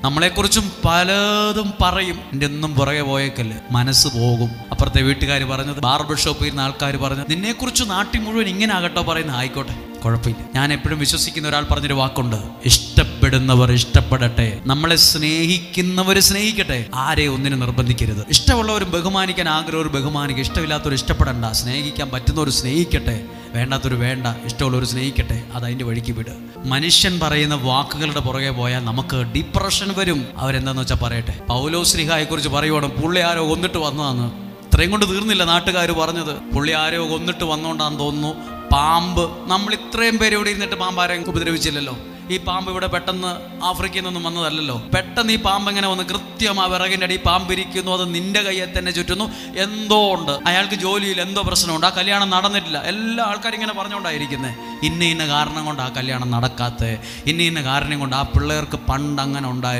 നമ്മളെക്കുറിച്ചും പലതും പറയും. എൻ്റെ ഒന്നും പുറകെ പോയേക്കല്ലേ, മനസ്സ് പോകും. അപ്പുറത്തെ വീട്ടുകാർ പറഞ്ഞത്, ബാർബർ ഷോപ്പിൽ ഇരുന്ന ആൾക്കാർ പറഞ്ഞത്, നിന്നെക്കുറിച്ച് നാട്ടിൽ മുഴുവൻ ഇങ്ങനെ ആകട്ടോ പറയുന്നത്, ആയിക്കോട്ടെ, കുഴപ്പമില്ല. ഞാൻ എപ്പോഴും വിശ്വസിക്കുന്ന ഒരാൾ പറഞ്ഞൊരു വാക്കുണ്ട്, ഇഷ്ടപ്പെടുന്നവർ ഇഷ്ടപ്പെടട്ടെ, നമ്മളെ സ്നേഹിക്കുന്നവർ സ്നേഹിക്കട്ടെ, ആരെ ഒന്നിനും നിർബന്ധിക്കരുത്. ഇഷ്ടമുള്ളവർ ബഹുമാനിക്കാൻ ആഗ്രഹം ബഹുമാനിക്കുക, ഇഷ്ടമില്ലാത്തവർ ഇഷ്ടപ്പെടണ്ട. സ്നേഹിക്കാൻ പറ്റുന്നവർ സ്നേഹിക്കട്ടെ, വേണ്ടാത്തൊരു വേണ്ട, ഇഷ്ടമുള്ളവർ സ്നേഹിക്കട്ടെ, അതതിൻ്റെ വഴിക്ക് വിട്. മനുഷ്യൻ പറയുന്ന വാക്കുകളുടെ പുറകെ പോയാൽ നമുക്ക് ഡിപ്രഷൻ വരും. അവരെന്താന്ന് വെച്ചാൽ പറയട്ടെ. പൗലോസ് ശ്ലീഹായെ കുറിച്ച് പറയുവാണ്, പുള്ളി ആരോ കൊന്നിട്ട് വന്നതാന്ന്. ഇത്രയും കൊണ്ട് തീർന്നില്ല നാട്ടുകാർ പറഞ്ഞത്, പുള്ളി ആരോ കൊന്നിട്ട് വന്നോണ്ടാന്ന് തോന്നുന്നു. പാമ്പ്, നമ്മൾ ഇത്രയും പേര് ഇവിടെ ഇരുന്നിട്ട് പാമ്പ് ആരെയും ഉപദ്രവിച്ചില്ലല്ലോ. ഈ പാമ്പ് ഇവിടെ പെട്ടെന്ന് ആഫ്രിക്കയിൽ നിന്നും വന്നതല്ലല്ലോ. പെട്ടെന്ന് ഈ പാമ്പ് എങ്ങനെ വന്ന് കൃത്യം ആ വിറകിൻ്റെ അടി പാമ്പിരിക്കുന്നു, അത് നിന്റെ കയ്യെ തന്നെ ചുറ്റുന്നു. എന്തോ ഉണ്ട്, അയാൾക്ക് ജോലിയിൽ എന്തോ പ്രശ്നമുണ്ട്, ആ കല്യാണം നടന്നിട്ടില്ല. എല്ലാ ആൾക്കാരും ഇങ്ങനെ പറഞ്ഞുകൊണ്ടായിരിക്കുന്നത്, ഇന്ന കാരണം കൊണ്ട് ആ കല്യാണം നടക്കാത്ത, ഇന്ന കാരണം കൊണ്ട് ആ പിള്ളേർക്ക് പണ്ട് അങ്ങനെ ഉണ്ടായിരുന്നു.